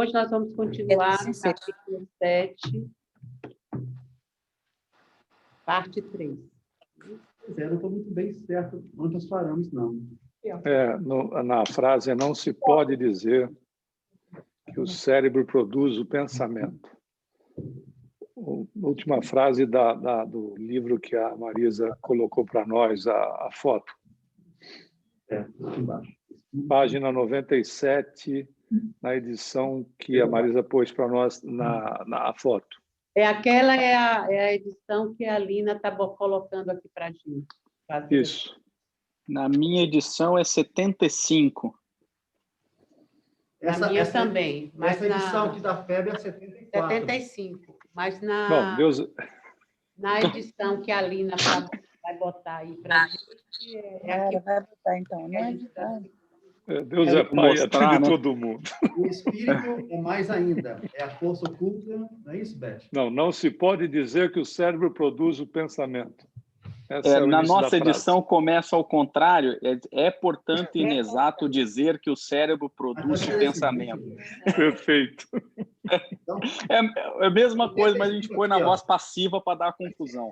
hoje nós vamos continuar no capítulo 7, parte 3. Pois é, não estou muito bem certo onde nós paramos, não. Na frase, não se pode dizer que o cérebro produz o pensamento. A última frase do livro que a Marisa colocou para nós, a foto. Aqui embaixo. Página 97, na edição que a Marisa pôs para nós na foto. Aquela é a edição que a Lina está colocando aqui para a gente. Isso. Na minha edição é 75. Na minha também. Mas essa edição aqui da FEB é 74. 75. Mas Bom, na edição que a Lina vai botar aí para a gente... Ela vai botar, então, né? Deus é pai e atende todo mundo. O espírito é mais ainda. É a força oculta, não é isso, Beth? Não se pode dizer que o cérebro produz o pensamento. Na nossa edição começa ao contrário. Portanto, inexato dizer que o cérebro produz o pensamento. Perfeito. É a mesma coisa, mas a gente põe na voz passiva para dar confusão.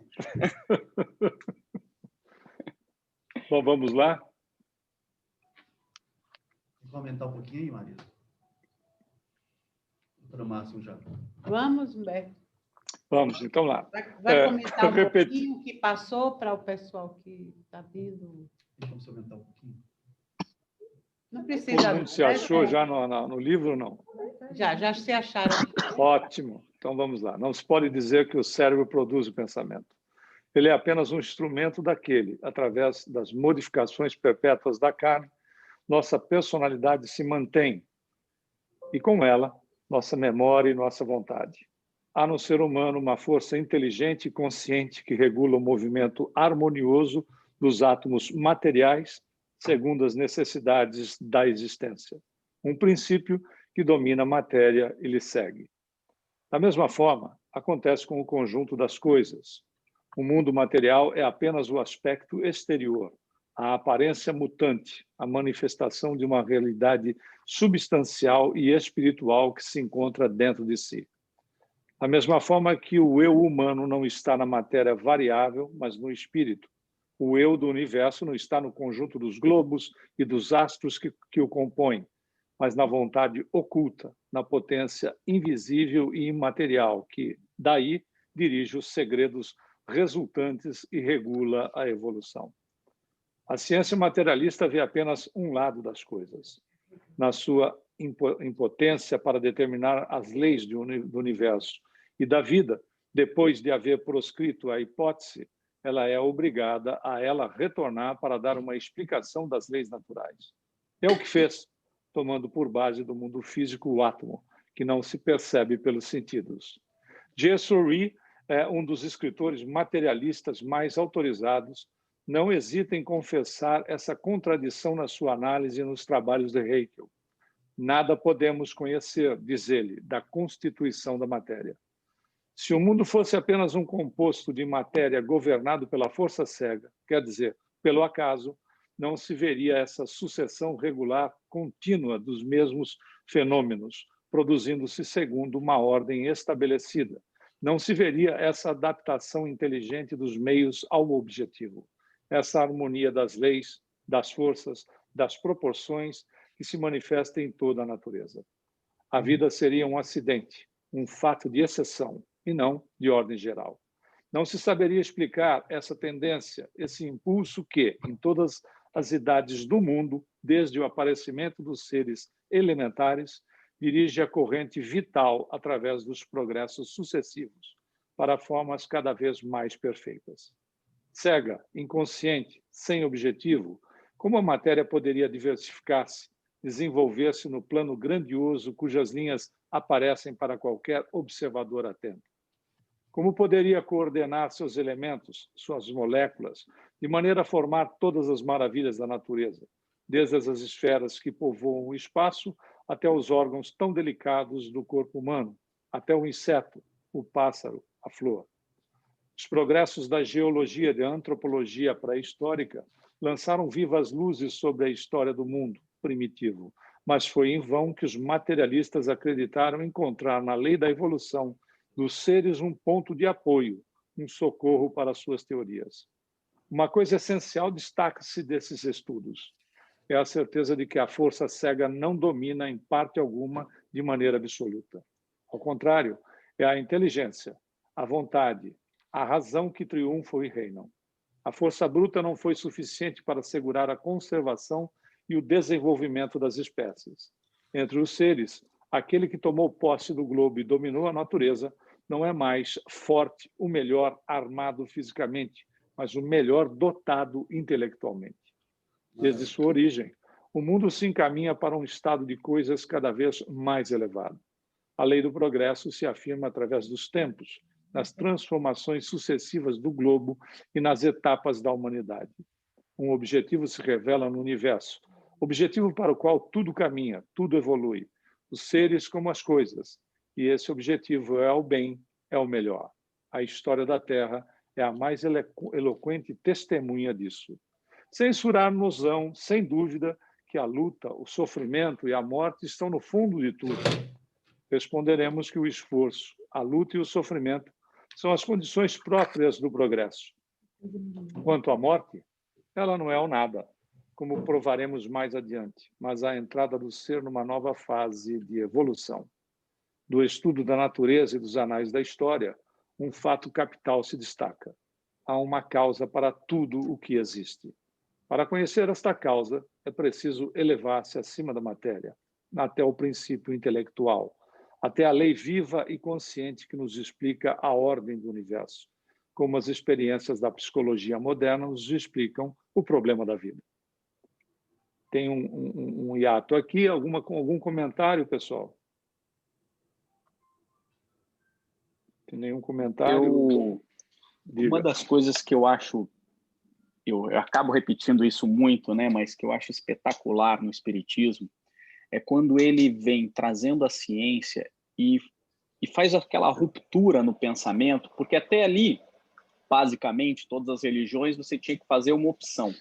Bom, vamos lá? Vou aumentar um pouquinho aí, Marisa. Doutora Márcia, já. Vamos, Humberto. Vamos, então lá. Vai comentar um pouquinho o que passou para o pessoal que está vindo. Vamos aumentar um pouquinho. Não precisa. Não se achou já no livro, não? Já se acharam. Ótimo. Então vamos lá. Não se pode dizer que o cérebro produz o pensamento. Ele é apenas um instrumento daquele. Através das modificações perpétuas da carne, nossa personalidade se mantém. E com ela, nossa memória e nossa vontade. Há no ser humano uma força inteligente e consciente que regula o movimento harmonioso dos átomos materiais segundo as necessidades da existência. Um princípio que domina a matéria e lhe segue. Da mesma forma, acontece com o conjunto das coisas. O mundo material é apenas o aspecto exterior, a aparência mutante, a manifestação de uma realidade substancial e espiritual que se encontra dentro de si. Da mesma forma que o eu humano não está na matéria variável, mas no espírito. O eu do universo não está no conjunto dos globos e dos astros que o compõem, mas na vontade oculta, na potência invisível e imaterial, que, daí, dirige os segredos resultantes e regula a evolução. A ciência materialista vê apenas um lado das coisas. Na sua impotência para determinar as leis do universo e da vida, depois de haver proscrito a hipótese, ela é obrigada a ela retornar para dar uma explicação das leis naturais. É o que fez, tomando por base do mundo físico o átomo, que não se percebe pelos sentidos. J. Surrey é um dos escritores materialistas mais autorizados. Não hesita em confessar essa contradição na sua análise e nos trabalhos de Haeckel. Nada podemos conhecer, diz ele, da constituição da matéria. Se o mundo fosse apenas um composto de matéria governado pela força cega, quer dizer, pelo acaso, não se veria essa sucessão regular contínua dos mesmos fenômenos, produzindo-se segundo uma ordem estabelecida. Não se veria essa adaptação inteligente dos meios ao objetivo, essa harmonia das leis, das forças, das proporções que se manifesta em toda a natureza. A vida seria um acidente, um fato de exceção, e não de ordem geral. Não se saberia explicar essa tendência, esse impulso que, em todas as idades do mundo, desde o aparecimento dos seres elementares, dirige a corrente vital através dos progressos sucessivos para formas cada vez mais perfeitas. Cega, inconsciente, sem objetivo, como a matéria poderia diversificar-se, desenvolver-se no plano grandioso cujas linhas aparecem para qualquer observador atento? Como poderia coordenar seus elementos, suas moléculas, de maneira a formar todas as maravilhas da natureza, desde as esferas que povoam o espaço até os órgãos tão delicados do corpo humano, até o inseto, o pássaro, a flor? Os progressos da geologia e da antropologia pré-histórica lançaram vivas luzes sobre a história do mundo primitivo, mas foi em vão que os materialistas acreditaram encontrar na lei da evolução dos seres um ponto de apoio, um socorro para suas teorias. Uma coisa essencial destaca-se desses estudos. É a certeza de que a força cega não domina, em parte alguma, de maneira absoluta. Ao contrário, é a inteligência, a vontade, a razão que triunfam e reinam. A força bruta não foi suficiente para assegurar a conservação e o desenvolvimento das espécies. Entre os seres, aquele que tomou posse do globo e dominou a natureza não é mais forte, o melhor armado fisicamente, mas o melhor dotado intelectualmente. Desde sua origem, o mundo se encaminha para um estado de coisas cada vez mais elevado. A lei do progresso se afirma através dos tempos, nas transformações sucessivas do globo e nas etapas da humanidade. Um objetivo se revela no universo, objetivo para o qual tudo caminha, tudo evolui, os seres como as coisas. E esse objetivo é o bem, é o melhor. A história da Terra é a mais eloquente testemunha disso. Censurar-nos-ão, sem dúvida, que a luta, o sofrimento e a morte estão no fundo de tudo. Responderemos que o esforço, a luta e o sofrimento são as condições próprias do progresso. Quanto à morte, ela não é o nada, como provaremos mais adiante, mas a entrada do ser numa nova fase de evolução. Do estudo da natureza e dos anais da história, um fato capital se destaca. Há uma causa para tudo o que existe. Para conhecer esta causa, é preciso elevar-se acima da matéria, até o princípio intelectual, até a lei viva e consciente que nos explica a ordem do universo, como as experiências da psicologia moderna nos explicam o problema da vida. Tem um hiato aqui, algum comentário, pessoal? Tem nenhum comentário? Uma das coisas que eu acho, eu acabo repetindo isso muito, né, mas que eu acho espetacular no Espiritismo, é quando ele vem trazendo a ciência e faz aquela ruptura no pensamento, porque até ali, basicamente, todas as religiões, você tinha que fazer uma opção.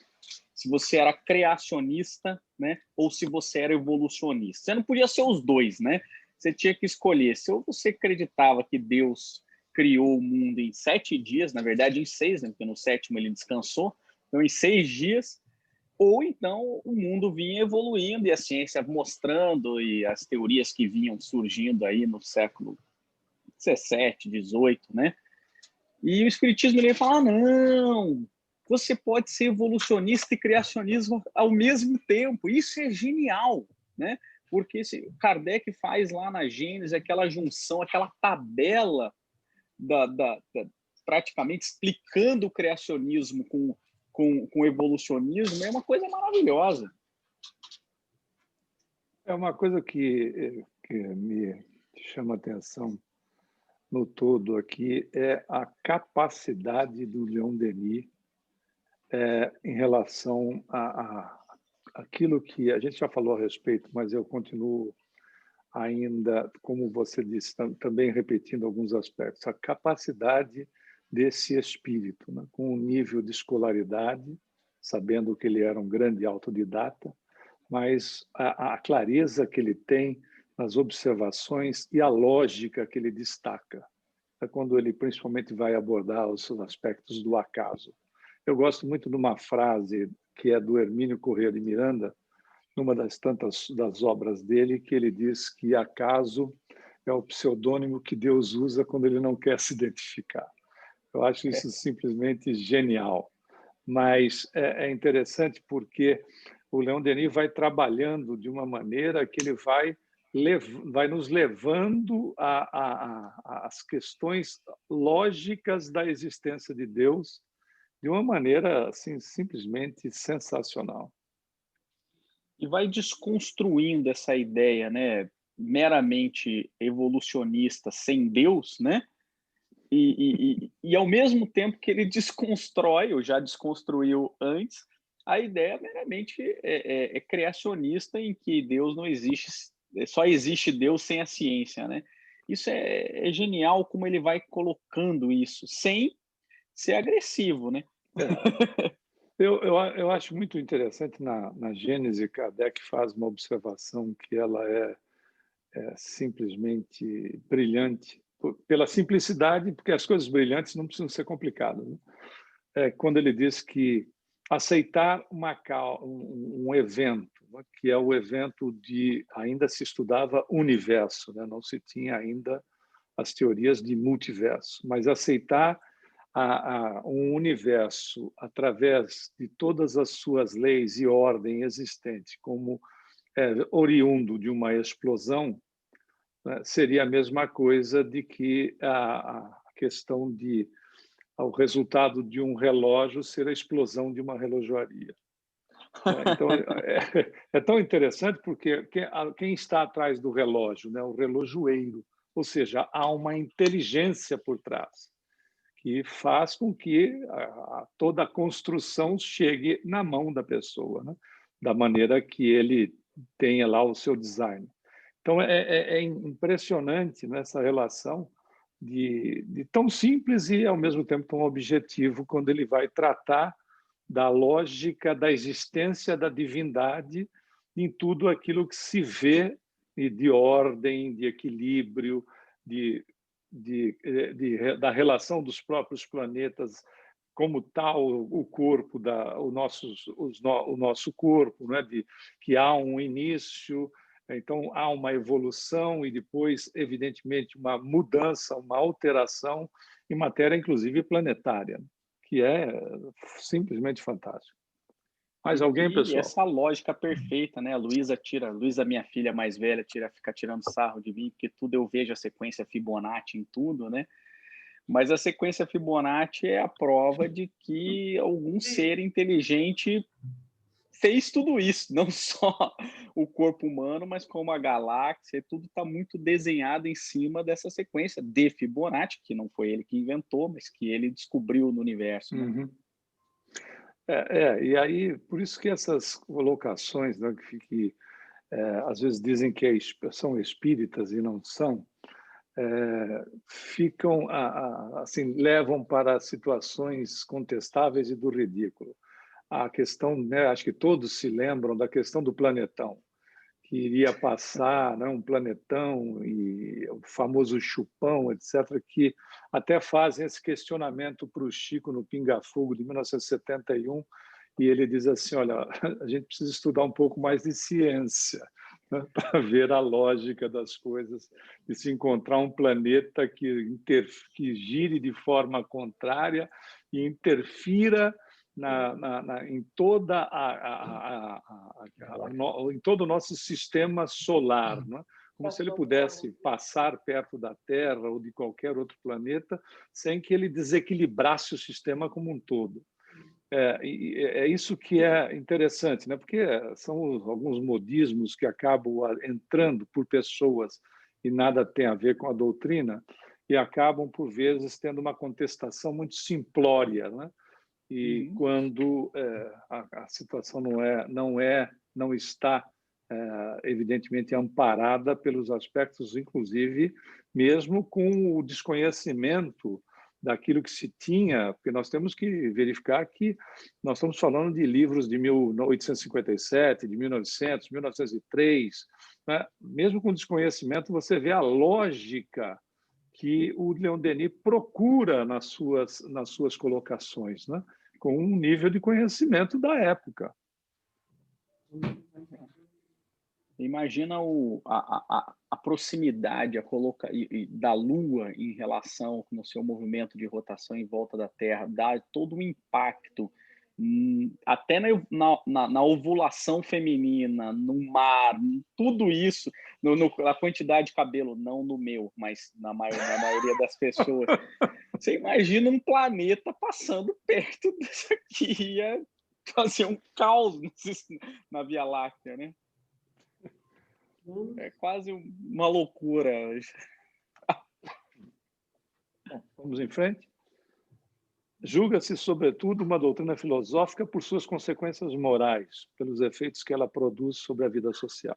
Se você era criacionista, né, ou se você era evolucionista. Você não podia ser os dois, né? Você tinha que escolher. Se você acreditava que Deus criou o mundo em 7 dias, na verdade em 6, né, porque no 7º ele descansou, então em 6 dias, ou então o mundo vinha evoluindo e a ciência mostrando e as teorias que vinham surgindo aí no século 17, 18, né? E o Espiritismo ele fala, não, você pode ser evolucionista e criacionismo ao mesmo tempo. Isso é genial, né? Porque Kardec faz lá na Gênesis aquela junção, aquela tabela praticamente explicando o criacionismo com o evolucionismo, é uma coisa maravilhosa. É uma coisa que me chama a atenção no todo aqui, é a capacidade do Leon Denis em relação a aquilo que a gente já falou a respeito, mas eu continuo ainda, como você disse, também repetindo alguns aspectos, a capacidade desse espírito, né, com um nível de escolaridade, sabendo que ele era um grande autodidata, mas a clareza que ele tem nas observações e a lógica que ele destaca, quando ele principalmente vai abordar os aspectos do acaso. Eu gosto muito de uma frase que é do Hermínio Corrêa de Miranda, numa das tantas das obras dele, que ele diz que acaso é o pseudônimo que Deus usa quando ele não quer se identificar. Eu acho isso simplesmente genial. Mas é interessante porque o Leon Denis vai trabalhando de uma maneira que ele vai nos levando às questões lógicas da existência de Deus de uma maneira assim, simplesmente sensacional. E vai desconstruindo essa ideia, né, meramente evolucionista sem Deus, né? E ao mesmo tempo que ele desconstrói, ou já desconstruiu antes, a ideia meramente criacionista em que Deus não existe, só existe Deus sem a ciência, né? Isso é genial como ele vai colocando isso, sem ser agressivo, né? Eu acho muito interessante na Gênese, Kardec faz uma observação que ela é simplesmente brilhante, pela simplicidade, porque as coisas brilhantes não precisam ser complicadas, né? Quando ele diz que aceitar um evento, né, que é o evento ainda se estudava universo, né? Não se tinha ainda as teorias de multiverso, mas aceitar um universo através de todas as suas leis e ordem existente como oriundo de uma explosão, né, seria a mesma coisa de que a questão o resultado de um relógio ser a explosão de uma relojoaria. Então, é tão interessante porque quem está atrás do relógio, né, o relojoeiro, ou seja, há uma inteligência por trás que faz com que toda a construção chegue na mão da pessoa, né, da maneira que ele tenha lá o seu design. Então, é impressionante nessa relação de tão simples e, ao mesmo tempo, tão objetivo, quando ele vai tratar da lógica da existência da divindade em tudo aquilo que se vê de ordem, de equilíbrio, da relação dos próprios planetas, como tal o corpo, o nosso corpo, né? Que há um início, então há uma evolução e depois, evidentemente, uma mudança, uma alteração em matéria, inclusive, planetária, que é simplesmente fantástico. Mais alguém, pessoal? E essa lógica perfeita, né? A Luísa, minha filha mais velha, fica tirando sarro de mim, porque tudo eu vejo a sequência Fibonacci em tudo, né? Mas a sequência Fibonacci é a prova de que algum ser inteligente fez tudo isso, não só o corpo humano, mas como a galáxia, tudo está muito desenhado em cima dessa sequência de Fibonacci, que não foi ele que inventou, mas que ele descobriu no universo. Né? Uhum. E aí, por isso que essas colocações, né, que às vezes dizem que são espíritas e não são, ficam assim, levam para situações contestáveis e do ridículo. A questão, né, acho que todos se lembram da questão do planetão, que iria passar, né, um planetão e o famoso chupão, etc., que até fazem esse questionamento para o Chico no Pinga Fogo de 1971, e ele diz assim, olha, a gente precisa estudar um pouco mais de ciência, né, para ver a lógica das coisas, e se encontrar um planeta que gire de forma contrária e interfira em todo o nosso sistema solar, né? Como se ele pudesse passar perto da Terra ou de qualquer outro planeta sem que ele desequilibrasse o sistema como um todo. É isso que é interessante, né? Porque são alguns modismos que acabam entrando por pessoas e nada tem a ver com a doutrina e acabam, por vezes, tendo uma contestação muito simplória, né? E quando a situação não está evidentemente amparada pelos aspectos, inclusive, mesmo com o desconhecimento daquilo que se tinha, porque nós temos que verificar que nós estamos falando de livros de 1857, de 1900, 1903, né? Mesmo com desconhecimento, você vê a lógica que o Leon Denis procura nas suas colocações, né? Com um nível de conhecimento da época. Imagina a proximidade da Lua em relação no seu movimento de rotação em volta da Terra, dá todo um impacto, até na ovulação feminina, no mar, tudo isso, na quantidade de cabelo, não no meu, mas na maioria das pessoas. Você imagina um planeta passando perto disso aqui, ia fazer um caos na Via Láctea, né? É quase uma loucura. Bom, vamos em frente. Julga-se, sobretudo, uma doutrina filosófica por suas consequências morais, pelos efeitos que ela produz sobre a vida social.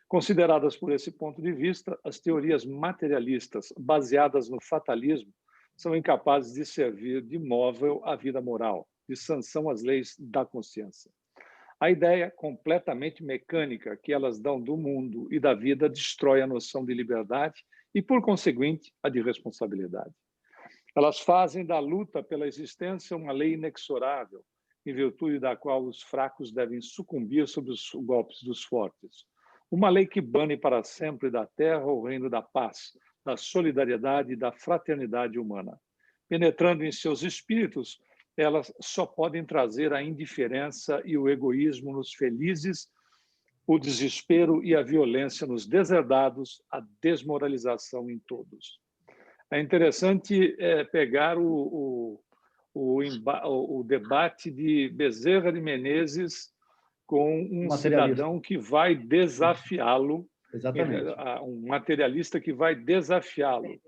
Consideradas por esse ponto de vista, as teorias materialistas baseadas no fatalismo são incapazes de servir de móvel à vida moral, de sanção às leis da consciência. A ideia completamente mecânica que elas dão do mundo e da vida destrói a noção de liberdade e, por conseguinte, a de responsabilidade. Elas fazem da luta pela existência uma lei inexorável, em virtude da qual os fracos devem sucumbir sob os golpes dos fortes. Uma lei que bane para sempre da terra o reino da paz, da solidariedade e da fraternidade humana. Penetrando em seus espíritos, elas só podem trazer a indiferença e o egoísmo nos felizes, o desespero e a violência nos deserdados, a desmoralização em todos. É interessante pegar o debate de Bezerra de Menezes com um cidadão que vai desafiá-lo, um materialista que vai desafiá-lo,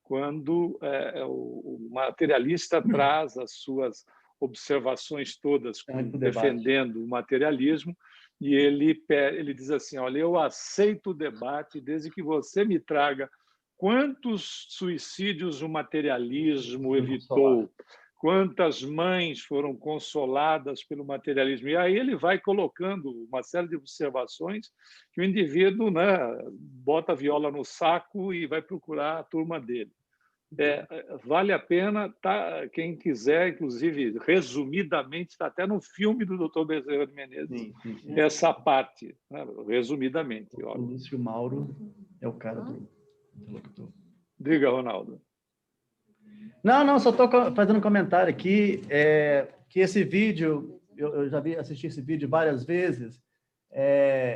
quando o materialista traz as suas observações todas defendendo o materialismo, e ele diz assim, olha, eu aceito o debate desde que você me traga quantos suicídios o materialismo evitou, quantas mães foram consoladas pelo materialismo. E aí ele vai colocando uma série de observações que o indivíduo, né, bota a viola no saco e vai procurar a turma dele. Vale a pena, quem quiser, inclusive, resumidamente, está até no filme do Dr. Bezerra de Menezes, sim. Essa parte, né, resumidamente. O Lúcio Mauro é o cara do interlocutor. Diga, Ronaldo. Não, só estou fazendo um comentário aqui, que esse vídeo, eu já assisti esse vídeo várias vezes,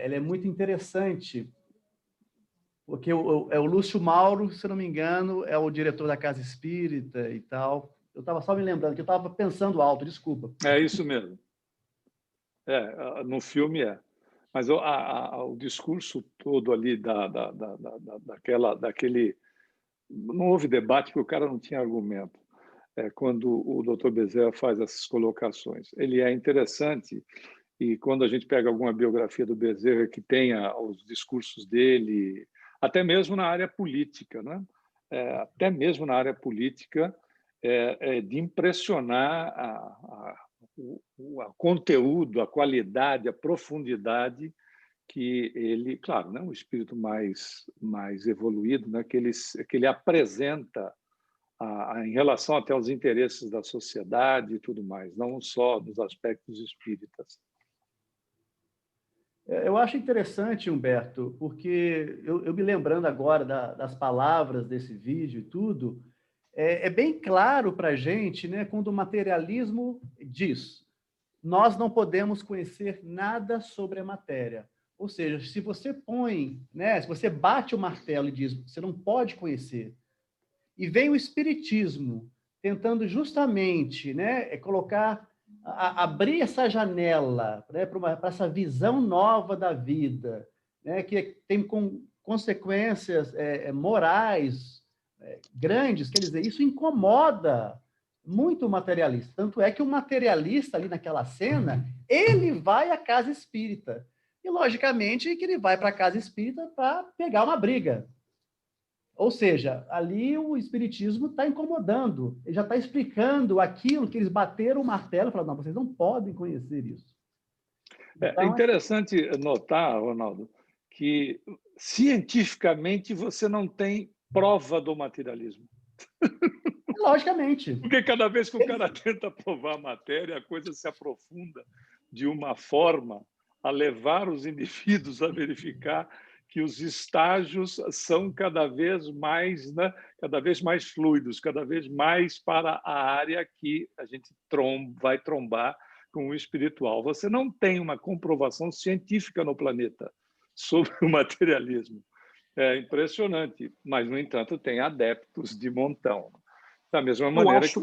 ele é muito interessante, porque o Lúcio Mauro, se não me engano, é o diretor da Casa Espírita e tal. Eu estava só me lembrando, que eu estava pensando alto, desculpa. É isso mesmo. No filme é. Mas o discurso todo ali daquele... Não houve debate, porque o cara não tinha argumento. Quando o Dr. Bezerra faz essas colocações. Ele é interessante, e quando a gente pega alguma biografia do Bezerra que tenha os discursos dele, até mesmo na área política, né? Até mesmo na área política, de impressionar o conteúdo, a qualidade, a profundidade que ele, claro, né, um espírito mais evoluído, né, que ele apresenta em relação até aos interesses da sociedade e tudo mais, não só dos aspectos espíritas. Eu acho interessante, Humberto, porque eu me lembrando agora das palavras desse vídeo e tudo, é bem claro para a gente, né, quando o materialismo diz: nós não podemos conhecer nada sobre a matéria. Ou seja, se você põe, né, se você bate o martelo e diz, você não pode conhecer, e vem o espiritismo tentando justamente, né, abrir essa janela, né, para essa visão nova da vida, né, que tem consequências morais grandes, quer dizer, isso incomoda muito o materialista. Tanto é que o materialista ali naquela cena, ele vai à casa espírita. E, logicamente, que ele vai para a casa espírita para pegar uma briga. Ou seja, ali o espiritismo está incomodando, ele já está explicando aquilo que eles bateram o martelo e falaram, não, vocês não podem conhecer isso. Então, é interessante notar, Ronaldo, que cientificamente você não tem prova do materialismo. Logicamente. Porque cada vez que o cara tenta provar a matéria, a coisa se aprofunda de uma forma a levar os indivíduos a verificar que os estágios são cada vez mais, né, cada vez mais fluidos, cada vez mais para a área que a gente vai trombar com o espiritual. Você não tem uma comprovação científica no planeta sobre o materialismo. É impressionante, mas, no entanto, tem adeptos de montão. Da mesma maneira que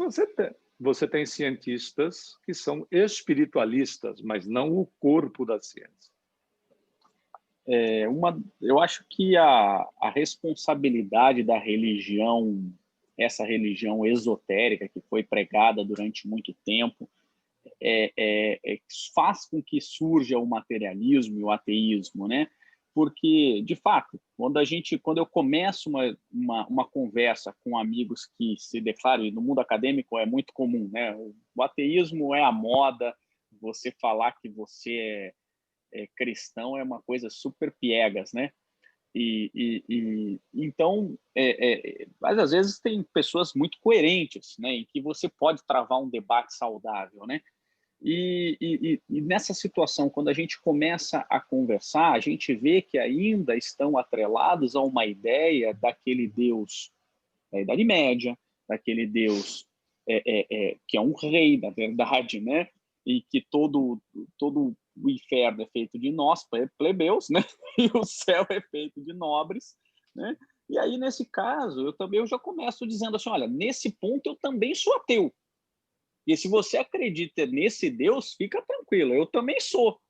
você tem cientistas que são espiritualistas, mas não o corpo da ciência. Eu acho que a responsabilidade da religião, essa religião esotérica que foi pregada durante muito tempo, faz com que surja o materialismo e o ateísmo, né? porque, de fato, quando eu começo uma conversa com amigos que se declaram, e no mundo acadêmico é muito comum, né? O ateísmo é a moda, você falar que você é cristão é uma coisa super piegas, né? Então, mas às vezes tem pessoas muito coerentes, né? Em que você pode travar um debate saudável, né? E nessa situação, quando a gente começa a conversar, a gente vê que ainda estão atrelados a uma ideia daquele Deus da Idade Média, daquele Deus que é um rei, na verdade, né? E que todo o inferno é feito de nós, plebeus, né? E o céu é feito de nobres, né? E aí, nesse caso, eu já começo dizendo assim, olha, nesse ponto eu também sou ateu. E se você acredita nesse Deus, fica tranquilo, eu também sou,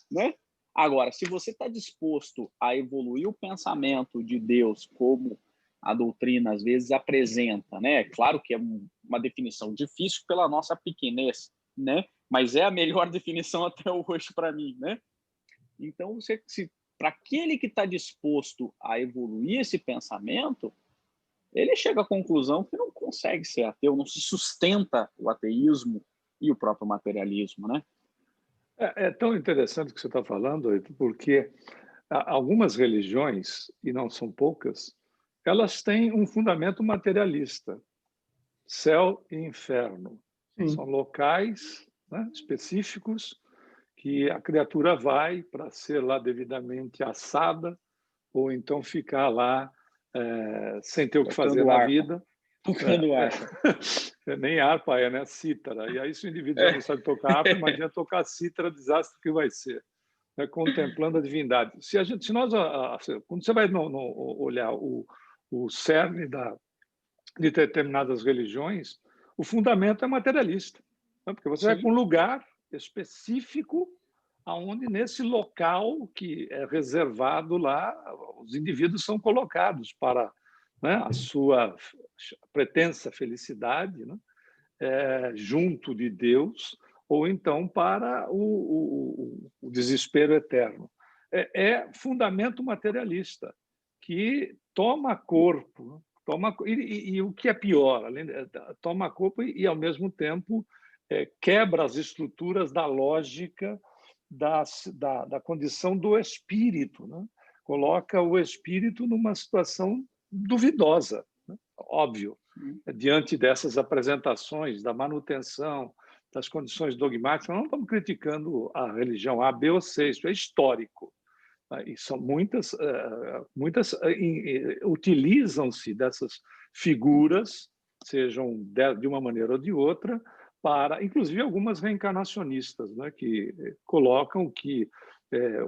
né? Agora, se você está disposto a evoluir o pensamento de Deus como a doutrina às vezes apresenta, né? Claro que é uma definição difícil pela nossa pequenez, né? Mas é a melhor definição até hoje para mim, né? Então, para aquele que está disposto a evoluir esse pensamento, ele chega à conclusão que não consegue ser ateu, não se sustenta o ateísmo e o próprio materialismo, né? É tão interessante o que você está falando, porque algumas religiões, e não são poucas, elas têm um fundamento materialista. Céu e inferno. Sim. São locais, né, específicos que a criatura vai para ser lá devidamente assada ou então ficar lá sem ter o que fazer na vida. Tocando harpa. Nem harpa né? Cítara. E aí, se o indivíduo já não sabe tocar harpa, imagina tocar cítara, desastre que vai ser. Né? Contemplando a divindade. Quando você vai olhar o cerne de determinadas religiões, o fundamento é materialista. Né? Porque você vai para um lugar específico aonde nesse local que é reservado lá, os indivíduos são colocados para, né, a sua pretensa felicidade, né, junto de Deus, ou então para o desespero eterno. É fundamento materialista que toma corpo, e o que é pior, toma corpo e ao mesmo tempo quebra as estruturas da lógica da condição do espírito, né? Coloca o espírito numa situação duvidosa, né? Óbvio, diante dessas apresentações da manutenção das condições dogmáticas. Nós não estamos criticando a religião A, B ou C, isso é histórico. E são muitas utilizam-se dessas figuras, sejam de uma maneira ou de outra, para, inclusive, algumas reencarnacionistas, né, que colocam que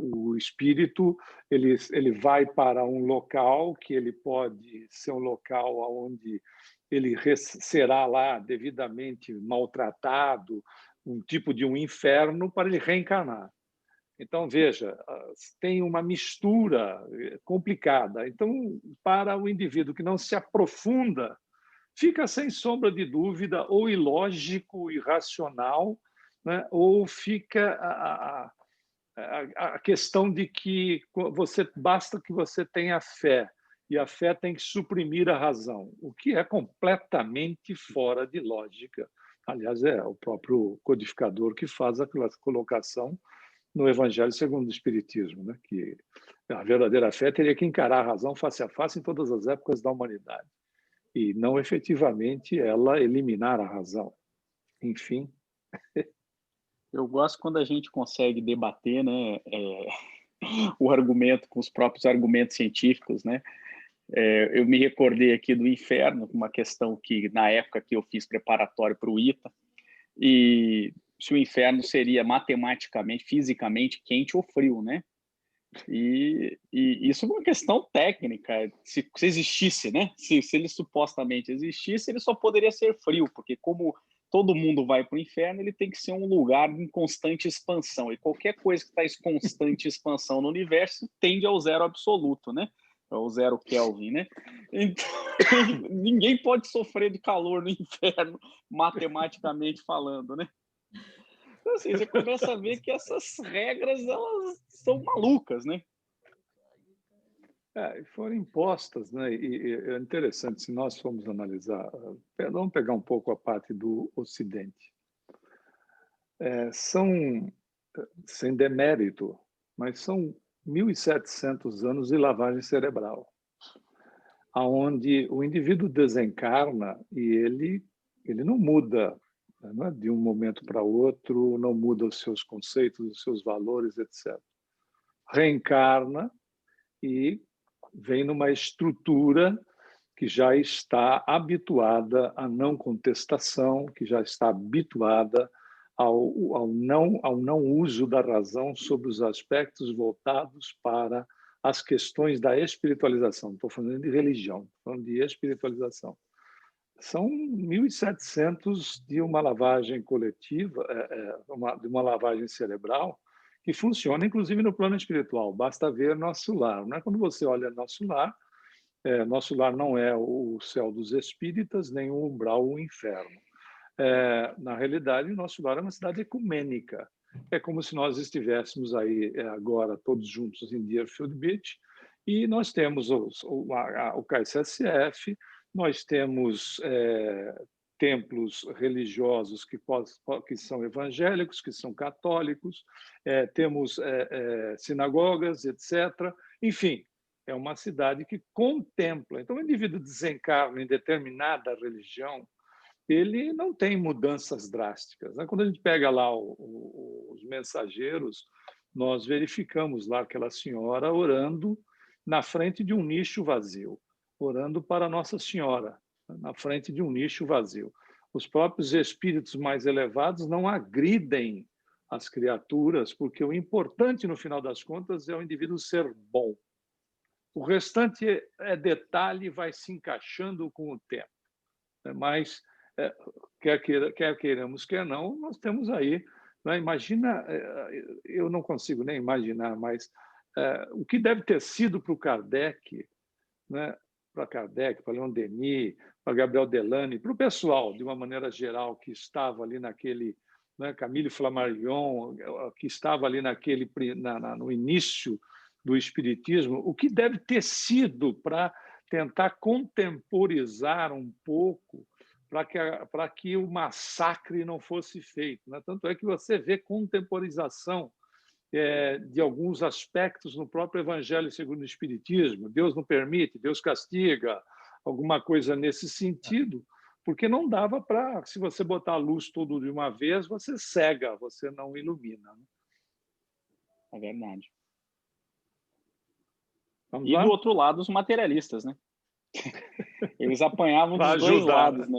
o espírito ele vai para um local que ele pode ser um local onde ele será lá devidamente maltratado, um tipo de um inferno, para ele reencarnar. Então, veja, tem uma mistura complicada. Então, para o indivíduo que não se aprofunda, fica sem sombra de dúvida ou ilógico, irracional, né? Ou fica a questão de que basta que você tenha fé, e a fé tem que suprimir a razão, o que é completamente fora de lógica. Aliás, é o próprio codificador que faz aquela colocação no Evangelho segundo o Espiritismo, né? Que a verdadeira fé teria que encarar a razão face a face em todas as épocas da humanidade, e não efetivamente ela eliminar a razão. Enfim. Eu gosto quando a gente consegue debater, né, o argumento com os próprios argumentos científicos, né? Eu me recordei aqui do inferno, uma questão que, na época que eu fiz preparatório para o ITA, e se o inferno seria matematicamente, fisicamente quente ou frio, né? E isso é uma questão técnica. Se existisse, né? Se ele supostamente existisse, ele só poderia ser frio, porque como todo mundo vai para o inferno, ele tem que ser um lugar em constante expansão. E qualquer coisa que está em constante expansão no universo tende ao zero absoluto, né? Ao zero Kelvin, né? Então, ninguém pode sofrer de calor no inferno, matematicamente falando, né? Então, assim, você começa a ver que essas regras, elas são malucas, né? Foram impostas, né? E é interessante, se nós formos analisar, vamos pegar um pouco a parte do Ocidente. São, sem demérito, mas são 1.700 anos de lavagem cerebral, aonde o indivíduo desencarna e ele não muda, né, de um momento para outro, não muda os seus conceitos, os seus valores, etc. Reencarna e vem numa estrutura que já está habituada à não contestação, que já está habituada ao não uso da razão sobre os aspectos voltados para as questões da espiritualização. Não estou falando de religião, estou falando de espiritualização. São 1.700 de uma lavagem coletiva, de uma lavagem cerebral, que funciona, inclusive, no plano espiritual. Basta ver nosso lar. Não é? Quando você olha nosso lar não é o céu dos espíritas, nem o umbral, o inferno. Na realidade, nosso lar é uma cidade ecumênica. É como se nós estivéssemos aí agora todos juntos em Deerfield Beach e nós temos o KSSF, nós temos templos religiosos que são evangélicos, que são católicos, temos sinagogas, etc. Enfim, é uma cidade que contempla. Então, o indivíduo desencarna em determinada religião, ele não tem mudanças drásticas, né? Quando a gente pega lá os mensageiros, nós verificamos lá aquela senhora orando na frente de um nicho vazio, orando para Nossa Senhora, na frente de um nicho vazio. Os próprios espíritos mais elevados não agridem as criaturas, porque o importante, no final das contas, é o indivíduo ser bom. O restante é detalhe e vai se encaixando com o tempo. Mas, quer queiramos, quer não, nós temos aí... Né? Imagina, eu não consigo nem imaginar, mas o que deve ter sido para o Kardec, né? Para Kardec, para Leon Denis, para Gabriel Delany, para o pessoal, de uma maneira geral, que estava ali naquele... Né? Camille Flammarion, que estava ali no início do Espiritismo, o que deve ter sido para tentar contemporizar um pouco para que o massacre não fosse feito. Né? Tanto é que você vê contemporização de alguns aspectos no próprio Evangelho segundo o Espiritismo. Deus não permite, Deus castiga, alguma coisa nesse sentido, porque não dava para, se você botar a luz tudo de uma vez, você cega, você não ilumina. Né? É verdade. Vamos e lá? do outro lado, os materialistas, né? Eles apanhavam dos dois lados, né?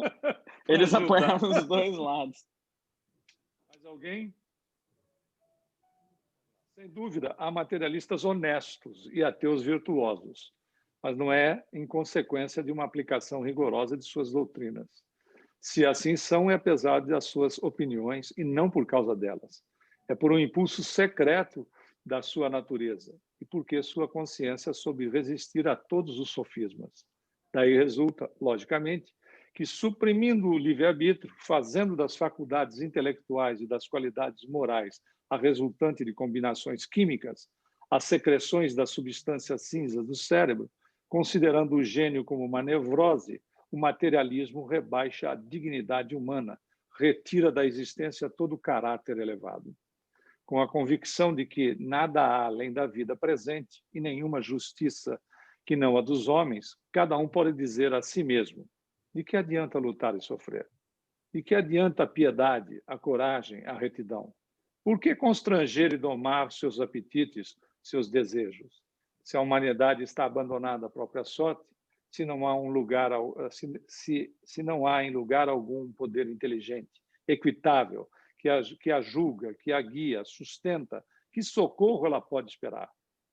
Eles apanhavam dos dois lados. Mais alguém? Sem dúvida, há materialistas honestos e ateus virtuosos, mas não é em consequência de uma aplicação rigorosa de suas doutrinas. Se assim são, é apesar das suas opiniões e não por causa delas. É por um impulso secreto da sua natureza e porque sua consciência soube resistir a todos os sofismas. Daí resulta, logicamente, que suprimindo o livre-arbítrio, fazendo das faculdades intelectuais e das qualidades morais a resultante de combinações químicas, as secreções das substâncias cinzas do cérebro, considerando o gênio como uma nevrose, o materialismo rebaixa a dignidade humana, retira da existência todo o caráter elevado. Com a convicção de que nada há além da vida presente e nenhuma justiça que não a dos homens, cada um pode dizer a si mesmo: de que adianta lutar e sofrer? De que adianta a piedade, a coragem, a retidão? Por que constranger e domar seus apetites, seus desejos? Se a humanidade está abandonada à própria sorte, se não há não há em lugar algum poder inteligente, equitável, que a julga, que a guia, sustenta, que socorro ela pode esperar?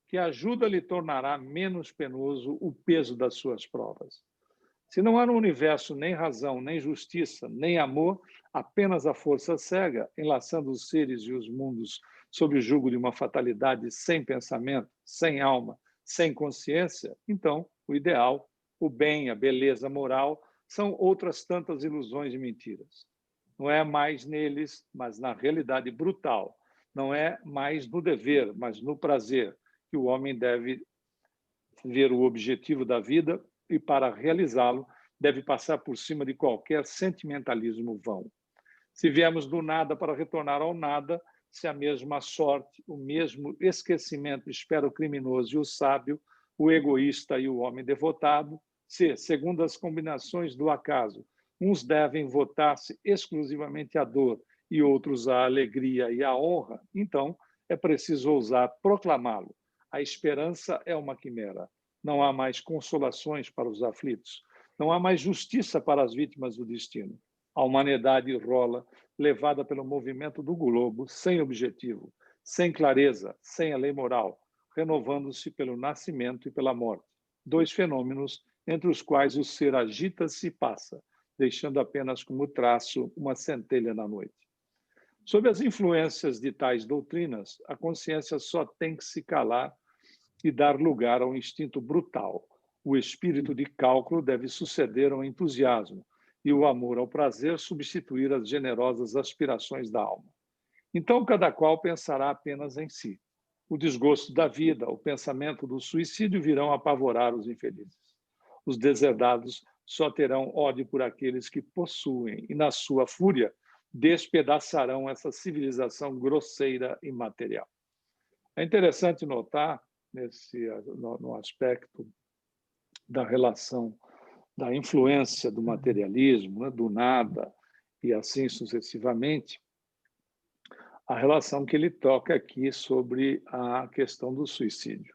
Que ajuda lhe tornará menos penoso o peso das suas provas? Se não há no universo nem razão, nem justiça, nem amor, apenas a força cega, enlaçando os seres e os mundos sob o jugo de uma fatalidade sem pensamento, sem alma, sem consciência, então o ideal, o bem, a beleza moral são outras tantas ilusões e mentiras. Não é mais neles, mas na realidade brutal. Não é mais no dever, mas no prazer que o homem deve ver o objetivo da vida e, para realizá-lo, deve passar por cima de qualquer sentimentalismo vão. Se viemos do nada para retornar ao nada, se a mesma sorte, o mesmo esquecimento espera o criminoso e o sábio, o egoísta e o homem devotado, se, segundo as combinações do acaso, uns devem votar-se exclusivamente à dor e outros à alegria e à honra, então é preciso ousar proclamá-lo. A esperança é uma quimera. Não há mais consolações para os aflitos. Não há mais justiça para as vítimas do destino. A humanidade rola, levada pelo movimento do globo, sem objetivo, sem clareza, sem a lei moral, renovando-se pelo nascimento e pela morte. Dois fenômenos entre os quais o ser agita-se e passa, deixando apenas como traço uma centelha na noite. Sob as influências de tais doutrinas, a consciência só tem que se calar e dar lugar ao instinto brutal. O espírito de cálculo deve suceder ao entusiasmo e o amor ao prazer substituir as generosas aspirações da alma. Então, cada qual pensará apenas em si. O desgosto da vida, o pensamento do suicídio virão apavorar os infelizes. Os deserdados só terão ódio por aqueles que possuem e, na sua fúria, despedaçarão essa civilização grosseira e material. É interessante notar, no aspecto da relação, da influência do materialismo, né, do nada, e assim sucessivamente, a relação que ele toca aqui sobre a questão do suicídio.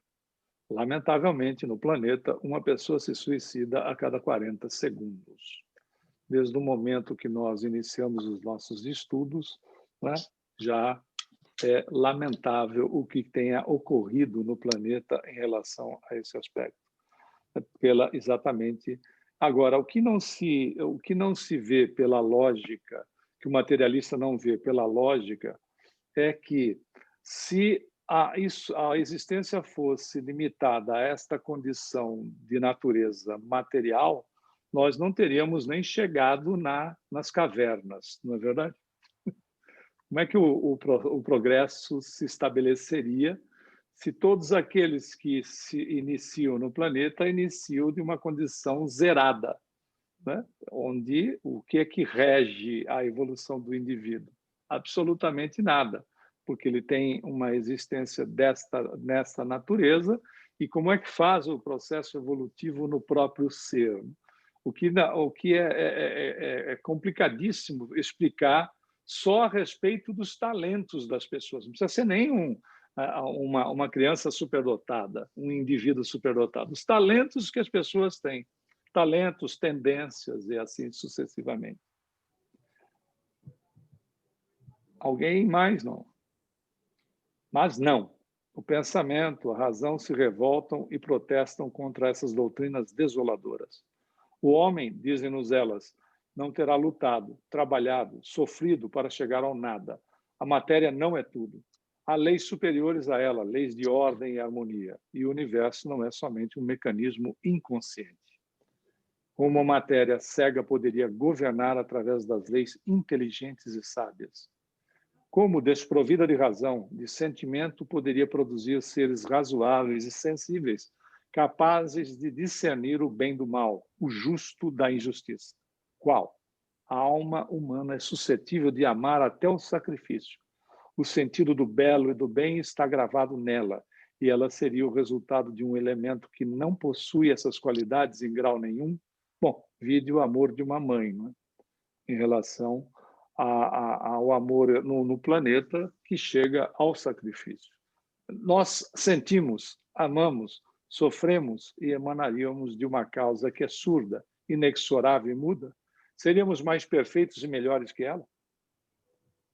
Lamentavelmente, no planeta, uma pessoa se suicida a cada 40 segundos. Desde o momento que nós iniciamos os nossos estudos, né, já é lamentável o que tenha ocorrido no planeta em relação a esse aspecto. Exatamente. Agora, o que não se vê pela lógica, que o materialista não vê pela lógica, é que se a existência fosse limitada a esta condição de natureza material, nós não teríamos nem chegado nas cavernas, não é verdade? Como é que o progresso se estabeleceria se todos aqueles que se iniciam no planeta iniciam de uma condição zerada, né? Onde o que é que rege a evolução do indivíduo? Absolutamente nada, porque ele tem uma existência nesta natureza, e como é que faz o processo evolutivo no próprio ser? O que é complicadíssimo explicar só a respeito dos talentos das pessoas. Não precisa ser nem uma criança superdotada, um indivíduo superdotado. Os talentos que as pessoas têm, talentos, tendências e assim sucessivamente. Alguém mais? Não. Mas não. O pensamento, a razão se revoltam e protestam contra essas doutrinas desoladoras. O homem, dizem-nos elas, não terá lutado, trabalhado, sofrido para chegar ao nada. A matéria não é tudo. Há leis superiores a ela, leis de ordem e harmonia. E o universo não é somente um mecanismo inconsciente. Como a matéria cega poderia governar através das leis inteligentes e sábias? Como, desprovida de razão, de sentimento, poderia produzir seres razoáveis e sensíveis, capazes de discernir o bem do mal, o justo da injustiça? Qual? A alma humana é suscetível de amar até o sacrifício. O sentido do belo e do bem está gravado nela, e ela seria o resultado de um elemento que não possui essas qualidades em grau nenhum. Bom, vide o amor de uma mãe, não é? Em relação ao amor no planeta que chega ao sacrifício. Nós sentimos, amamos, sofremos e emanaríamos de uma causa que é surda, inexorável e muda? Seríamos mais perfeitos e melhores que ela?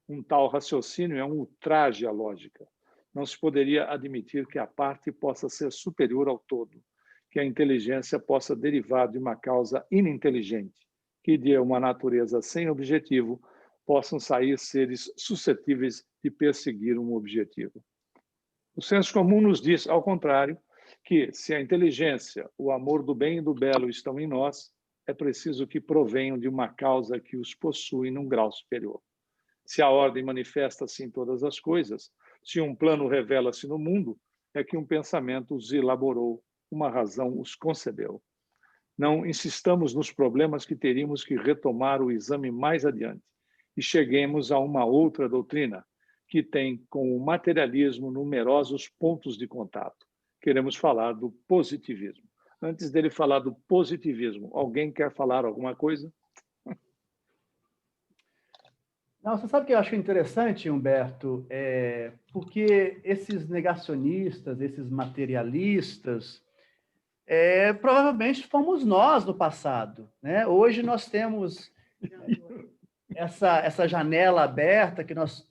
Um tal raciocínio é um ultraje à lógica. Não se poderia admitir que a parte possa ser superior ao todo, que a inteligência possa derivar de uma causa ininteligente, que de uma natureza sem objetivo possam sair seres suscetíveis de perseguir um objetivo. O senso comum nos diz, ao contrário, que se a inteligência, o amor do bem e do belo estão em nós, é preciso que provenham de uma causa que os possui num grau superior. Se a ordem manifesta-se em todas as coisas, se um plano revela-se no mundo, é que um pensamento os elaborou uma razão os concebeu. Não insistamos nos problemas que teríamos que retomar o exame mais adiante e cheguemos a uma outra doutrina que tem com o materialismo numerosos pontos de contato. Queremos falar do positivismo. Antes dele falar do positivismo, alguém quer falar alguma coisa? Não, você sabe o que eu acho interessante, Humberto? Porque esses negacionistas, esses materialistas, provavelmente fomos nós no passado, né? Hoje nós temos essa janela aberta que nós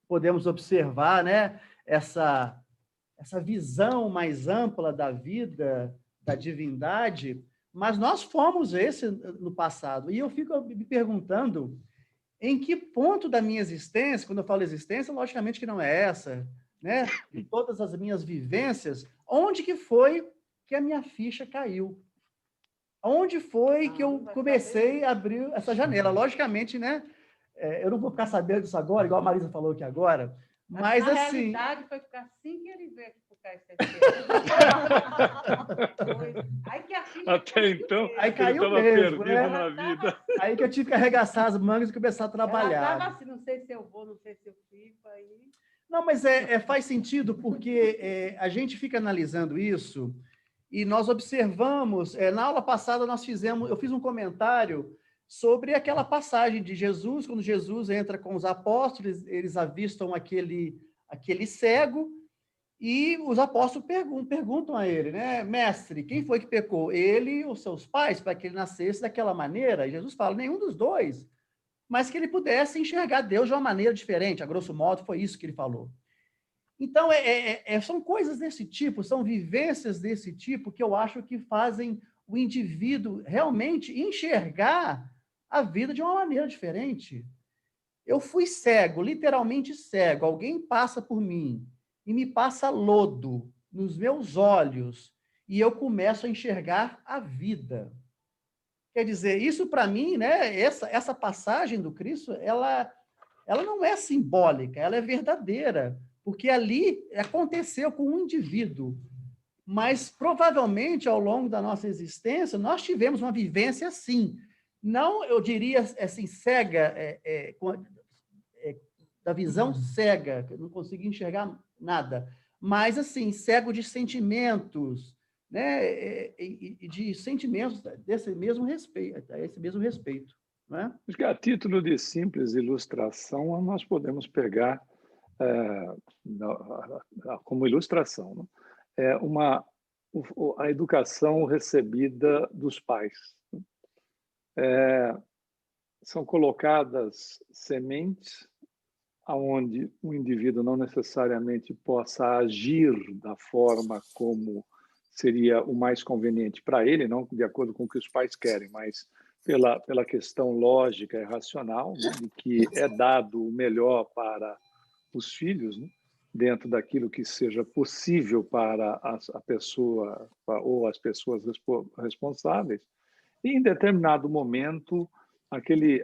podemos observar, né? Essa visão mais ampla da vida, da divindade, mas nós fomos esse no passado. E eu fico me perguntando em que ponto da minha existência, quando eu falo existência, logicamente que não é essa, né? De todas as minhas vivências, onde que foi que a minha ficha caiu? Onde foi que eu comecei a abrir essa janela? Logicamente, né? Eu não vou ficar sabendo disso agora, igual a Marisa falou aqui agora, mas na assim... realidade, foi ficar assim que ele veio aqui pro KST. Aí que a ficha Até então, aí caiu ele estava mesmo, perdido né? na vida. Aí que eu tive que arregaçar as mangas e começar a trabalhar. Ela estava assim, não sei se eu vou, não sei se eu fico, aí... Não, mas faz sentido, porque a gente fica analisando isso e nós observamos... na aula passada eu fiz um comentário sobre aquela passagem de Jesus, quando Jesus entra com os apóstolos, eles avistam aquele cego, e os apóstolos perguntam a ele, né? Mestre, quem foi que pecou? Ele ou seus pais, para que ele nascesse daquela maneira? E Jesus fala, nenhum dos dois, mas que ele pudesse enxergar Deus de uma maneira diferente. A grosso modo, foi isso que ele falou. Então, são coisas desse tipo, são vivências desse tipo que eu acho que fazem o indivíduo realmente enxergar a vida de uma maneira diferente. Eu fui cego, literalmente cego. Alguém passa por mim e me passa lodo nos meus olhos e eu começo a enxergar a vida. Quer dizer, isso para mim, né, essa passagem do Cristo, ela não é simbólica, ela é verdadeira, porque ali aconteceu com um indivíduo. Mas provavelmente ao longo da nossa existência nós tivemos uma vivência assim. Não, eu diria assim, cega, da visão cega, que eu não consegui enxergar nada, mas assim, cego de sentimentos, né? E de sentimentos desse mesmo respeito, a esse mesmo respeito. Né? Acho que a título de simples ilustração, nós podemos pegar como ilustração, né? A educação recebida dos pais. São colocadas sementes aonde o indivíduo não necessariamente possa agir da forma como seria o mais conveniente para ele, não de acordo com o que os pais querem, mas pela questão lógica e racional, né, de que é dado o melhor para os filhos, né, dentro daquilo que seja possível para a pessoa ou as pessoas responsáveis. E, em determinado momento,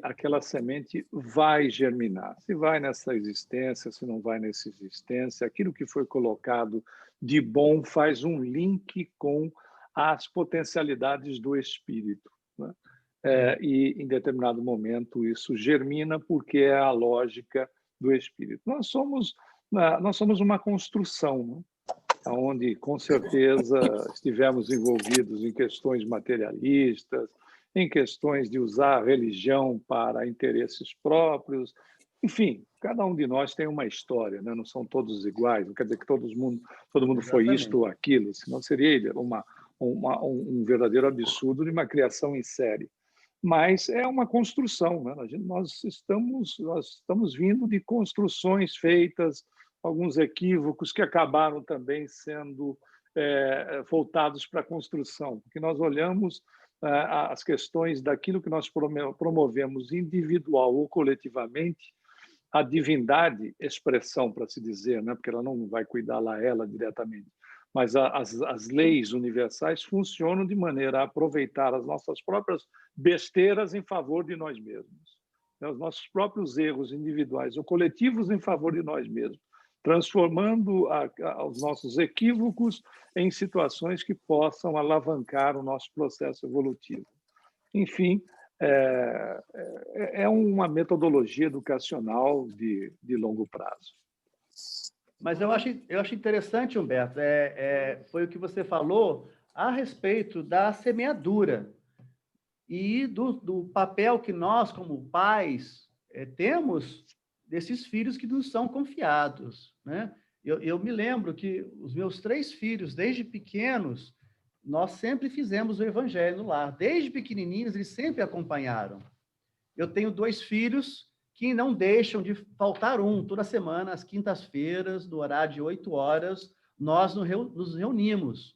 aquela semente vai germinar. Se vai nessa existência, se não vai nessa existência, aquilo que foi colocado de bom faz um link com as potencialidades do espírito, né? E, em determinado momento, isso germina porque é a lógica do espírito. Nós somos uma construção, né? Onde, com certeza, estivemos envolvidos em questões materialistas, em questões de usar a religião para interesses próprios. Enfim, cada um de nós tem uma história, né? Não são todos iguais, não quer dizer que todo mundo foi isto ou aquilo, senão seria um verdadeiro absurdo de uma criação em série. Mas é uma construção, né? Nós estamos vindo de construções feitas, alguns equívocos que acabaram também sendo voltados para a construção, porque nós olhamos as questões daquilo que nós promovemos individual ou coletivamente, a divindade, expressão para se dizer, né? Porque ela não vai cuidar lá ela diretamente, mas as leis universais funcionam de maneira a aproveitar as nossas próprias besteiras em favor de nós mesmos, né? Os nossos próprios erros individuais ou coletivos em favor de nós mesmos. transformando os nossos equívocos em situações que possam alavancar o nosso processo evolutivo. Enfim, é uma metodologia educacional de longo prazo. Mas eu acho interessante, Humberto, foi o que você falou a respeito da semeadura e do papel que nós, como pais, temos desses filhos que nos são confiados, né? Eu me lembro que os meus 3 filhos, desde pequenos, nós sempre fizemos o evangelho no lar. Desde pequenininhos, eles sempre acompanharam. Eu tenho 2 filhos que não deixam de faltar toda semana, às quintas-feiras, no horário de 8 horas, nós nos reunimos.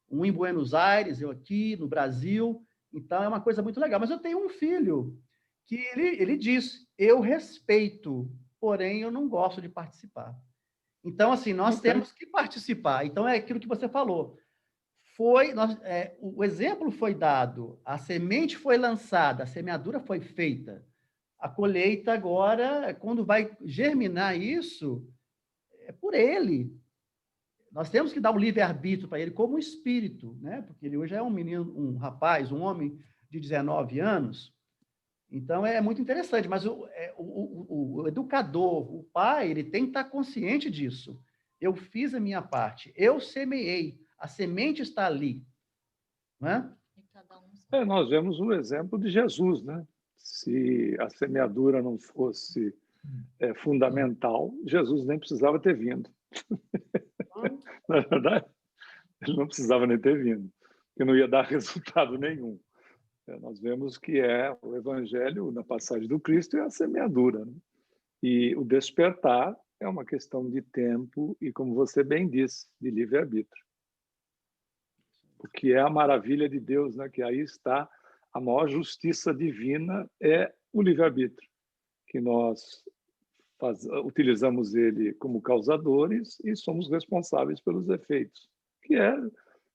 Um em Buenos Aires, eu aqui, no Brasil. Então, é uma coisa muito legal. Mas eu tenho um filho que ele diz, eu respeito, porém eu não gosto de participar. Então, assim, nós temos que participar. Então, é aquilo que você falou. O exemplo foi dado, a semente foi lançada, a semeadura foi feita. A colheita agora, quando vai germinar isso, é por ele. Nós temos que dar o livre-arbítrio para ele como um espírito, né? Porque ele hoje é um menino, um rapaz, um homem de 19 anos. Então, é muito interessante, mas o educador, o pai, ele tem que estar consciente disso. Eu fiz a minha parte, eu semeei, a semente está ali. Não é? Nós vemos o exemplo de Jesus, né? Se a semeadura não fosse fundamental, Jesus nem precisava ter vindo. Na verdade, ele não precisava nem ter vindo, porque não ia dar resultado nenhum. Nós vemos que o Evangelho, na passagem do Cristo, é a semeadura, né? E o despertar é uma questão de tempo e, como você bem disse, de livre-arbítrio. O que é a maravilha de Deus, né? Que aí está a maior justiça divina, é o livre-arbítrio, que nós utilizamos ele como causadores e somos responsáveis pelos efeitos, que é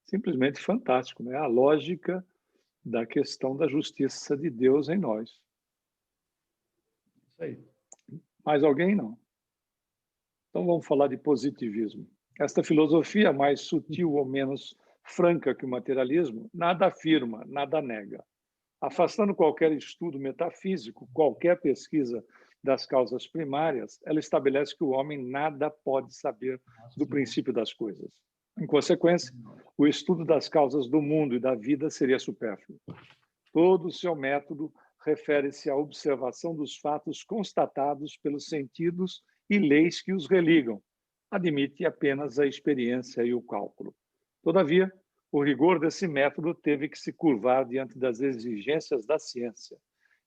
simplesmente fantástico, né? A lógica da questão da justiça de Deus em nós. Isso aí. Mais alguém? Não. Então vamos falar de positivismo. Esta filosofia, mais sutil ou menos franca que o materialismo, nada afirma, nada nega. Afastando qualquer estudo metafísico, qualquer pesquisa das causas primárias, ela estabelece que o homem nada pode saber do princípio das coisas. Em consequência, o estudo das causas do mundo e da vida seria supérfluo. Todo o seu método refere-se à observação dos fatos constatados pelos sentidos e leis que os religam. Admite apenas a experiência e o cálculo. Todavia, o rigor desse método teve que se curvar diante das exigências da ciência.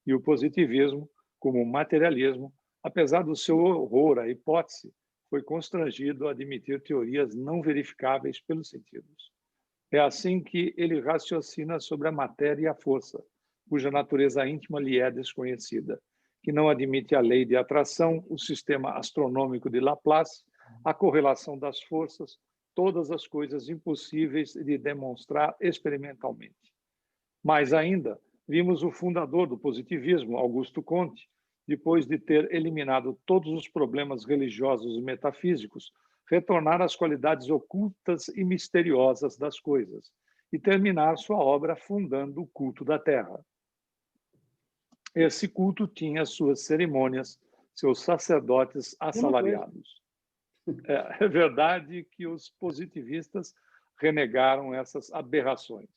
E o positivismo, como o materialismo, apesar do seu horror à hipótese, foi constrangido a admitir teorias não verificáveis pelos sentidos. É assim que ele raciocina sobre a matéria e a força, cuja natureza íntima lhe é desconhecida, que não admite a lei de atração, o sistema astronômico de Laplace, a correlação das forças, todas as coisas impossíveis de demonstrar experimentalmente. Mais ainda, vimos o fundador do positivismo, Augusto Comte, depois de ter eliminado todos os problemas religiosos e metafísicos, retornar às qualidades ocultas e misteriosas das coisas e terminar sua obra fundando o culto da Terra. Esse culto tinha suas cerimônias, seus sacerdotes assalariados. É verdade que os positivistas renegaram essas aberrações.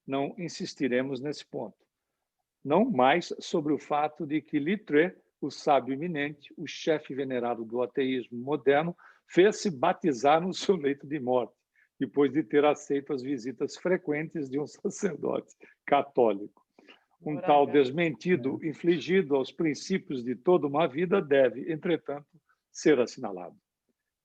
Não insistiremos nesse ponto. Não mais sobre o fato de que Littré, o sábio eminente, o chefe venerado do ateísmo moderno, fez-se batizar no seu leito de morte, depois de ter aceito as visitas frequentes de um sacerdote católico. Um tal desmentido infligido aos princípios de toda uma vida deve, entretanto, ser assinalado.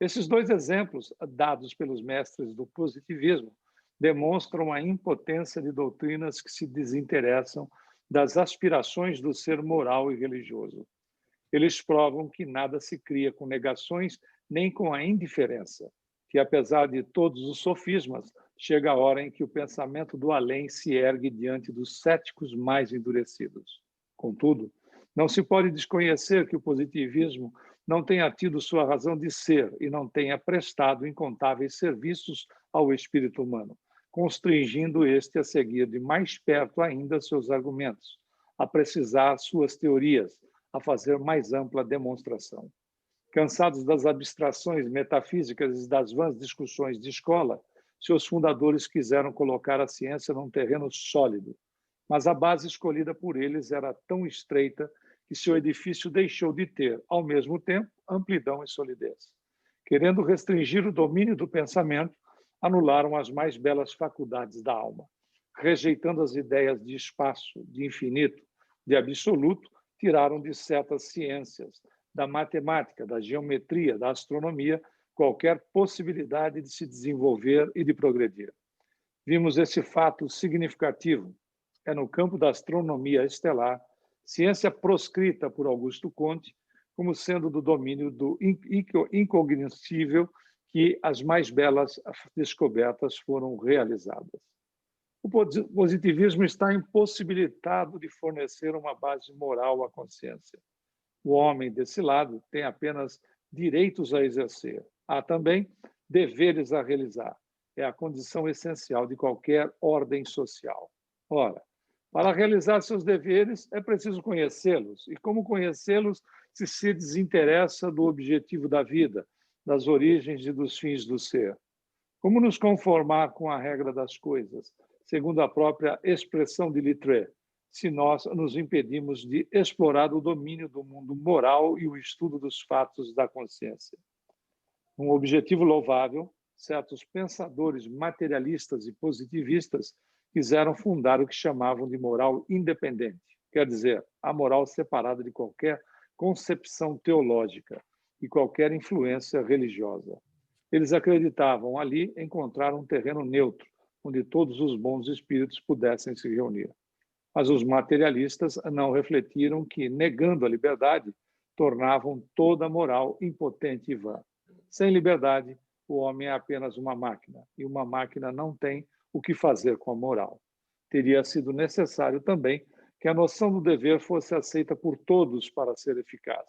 Esses 2 exemplos dados pelos mestres do positivismo demonstram a impotência de doutrinas que se desinteressam das aspirações do ser moral e religioso. Eles provam que nada se cria com negações nem com a indiferença, que apesar de todos os sofismas, chega a hora em que o pensamento do além se ergue diante dos céticos mais endurecidos. Contudo, não se pode desconhecer que o positivismo não tenha tido sua razão de ser e não tenha prestado incontáveis serviços ao espírito humano, constringindo este a seguir de mais perto ainda seus argumentos, a precisar suas teorias, a fazer mais ampla demonstração. Cansados das abstrações metafísicas e das vãs discussões de escola, seus fundadores quiseram colocar a ciência num terreno sólido, mas a base escolhida por eles era tão estreita que seu edifício deixou de ter, ao mesmo tempo, amplidão e solidez. Querendo restringir o domínio do pensamento, anularam as mais belas faculdades da alma. Rejeitando as ideias de espaço, de infinito, de absoluto, tiraram de certas ciências, da matemática, da geometria, da astronomia, qualquer possibilidade de se desenvolver e de progredir. Vimos esse fato significativo. É no campo da astronomia estelar, ciência proscrita por Augusto Comte, como sendo do domínio do incognoscível, que as mais belas descobertas foram realizadas. O positivismo está impossibilitado de fornecer uma base moral à consciência. O homem, desse lado, tem apenas direitos a exercer. Há também deveres a realizar. É a condição essencial de qualquer ordem social. Ora, para realizar seus deveres, é preciso conhecê-los. E como conhecê-los se desinteressa do objetivo da vida, das origens e dos fins do ser? Como nos conformar com a regra das coisas, segundo a própria expressão de Littré, se nós nos impedimos de explorar o domínio do mundo moral e o estudo dos fatos da consciência? Um objetivo louvável, certos pensadores materialistas e positivistas quiseram fundar o que chamavam de moral independente, quer dizer, a moral separada de qualquer concepção teológica e qualquer influência religiosa. Eles acreditavam ali encontrar um terreno neutro, onde todos os bons espíritos pudessem se reunir. Mas os materialistas não refletiram que, negando a liberdade, tornavam toda a moral impotente e vã. Sem liberdade, o homem é apenas uma máquina, e uma máquina não tem o que fazer com a moral. Teria sido necessário também que a noção do dever fosse aceita por todos para ser eficaz,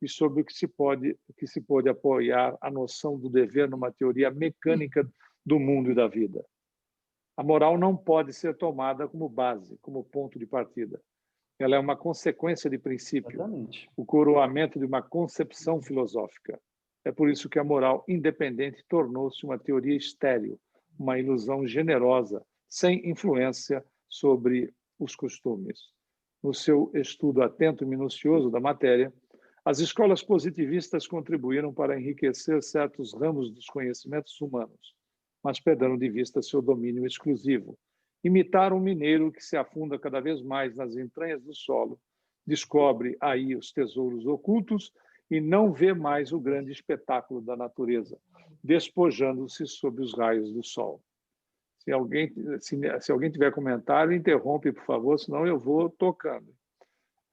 e sobre o que se pode apoiar a noção do dever numa teoria mecânica do mundo e da vida. A moral não pode ser tomada como base, como ponto de partida. Ela é uma consequência de princípio, Exatamente. o coroamento de uma concepção filosófica. É por isso que a moral independente tornou-se uma teoria estéril, uma ilusão generosa, sem influência sobre os costumes. No seu estudo atento e minucioso da matéria, as escolas positivistas contribuíram para enriquecer certos ramos dos conhecimentos humanos, mas perderam de vista seu domínio exclusivo. Imitaram um mineiro que se afunda cada vez mais nas entranhas do solo, descobre aí os tesouros ocultos e não vê mais o grande espetáculo da natureza, despojando-se sob os raios do sol. Se alguém tiver comentário, interrompe, por favor, senão eu vou tocando.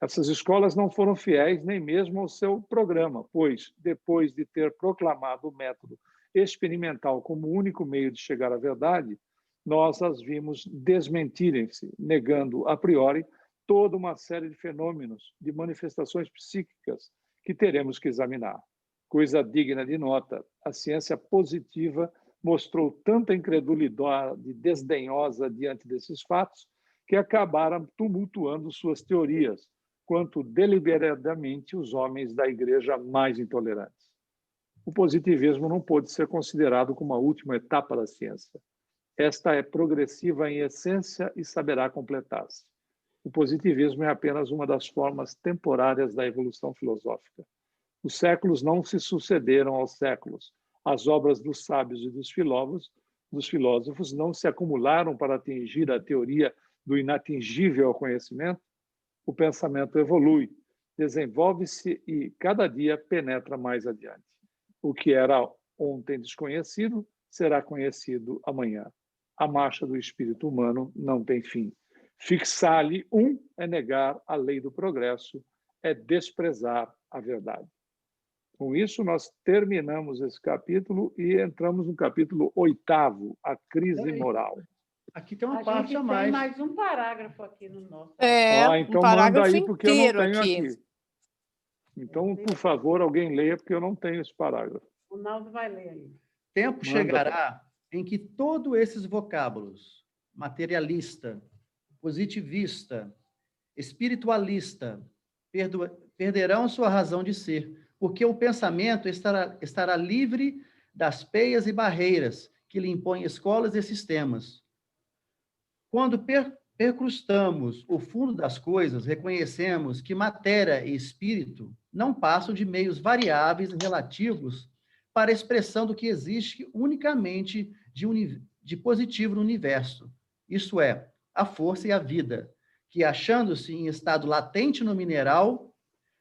Essas escolas não foram fiéis nem mesmo ao seu programa, pois, depois de ter proclamado o método experimental como o único meio de chegar à verdade, nós as vimos desmentirem-se, negando a priori toda uma série de fenômenos, de manifestações psíquicas que teremos que examinar. Coisa digna de nota, a ciência positiva mostrou tanta incredulidade desdenhosa diante desses fatos que acabaram tumultuando suas teorias, quanto deliberadamente os homens da igreja mais intolerantes. O positivismo não pode ser considerado como a última etapa da ciência. Esta é progressiva em essência e saberá completar-se. O positivismo é apenas uma das formas temporárias da evolução filosófica. Os séculos não se sucederam aos séculos. As obras dos sábios e dos filósofos não se acumularam para atingir a teoria do inatingível ao conhecimento. O pensamento evolui, desenvolve-se e, cada dia, penetra mais adiante. O que era ontem desconhecido será conhecido amanhã. A marcha do espírito humano não tem fim. Fixar-lhe é negar a lei do progresso, é desprezar a verdade. Com isso, nós terminamos esse capítulo e entramos no capítulo 8º, a crise moral. Aqui tem uma A parte gente a tem mais. mais um parágrafo aqui no nosso. É, Então um parágrafo manda aí, porque eu não inteiro tenho aqui. aqui. Então, por favor, alguém leia, porque eu não tenho esse parágrafo. O Naldo vai ler aí. Tempo Manda. chegará em que todos esses vocábulos, materialista, positivista, espiritualista, perderão sua razão de ser, porque o pensamento estará livre das peias e barreiras que lhe impõem escolas e sistemas. Quando percrustamos o fundo das coisas, reconhecemos que matéria e espírito não passam de meios variáveis e relativos para a expressão do que existe unicamente de positivo no universo, isto é, a força e a vida, que, achando-se em estado latente no mineral,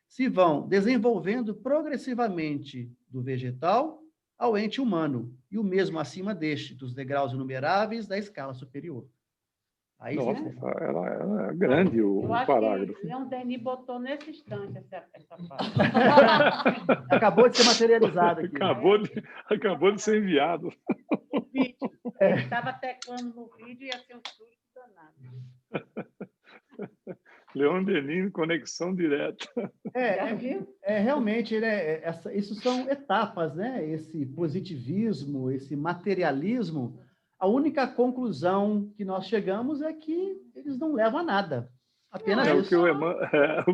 se vão desenvolvendo progressivamente do vegetal ao ente humano, e o mesmo acima deste, dos degraus inumeráveis da escala superior. Aí, Nossa, né? ela é grande o Eu acho parágrafo. que Leon Denis botou nesse instante essa parte. Acabou de ser materializado aqui. Acabou de ser enviado. O vídeo. Ele estava teclando no vídeo e ia ser um susto danado. Leon Denis, conexão direta. Já viu? Realmente, né, isso são etapas, né? Esse positivismo, esse materialismo, a única conclusão que nós chegamos é que eles não levam a nada. Apenas O isso.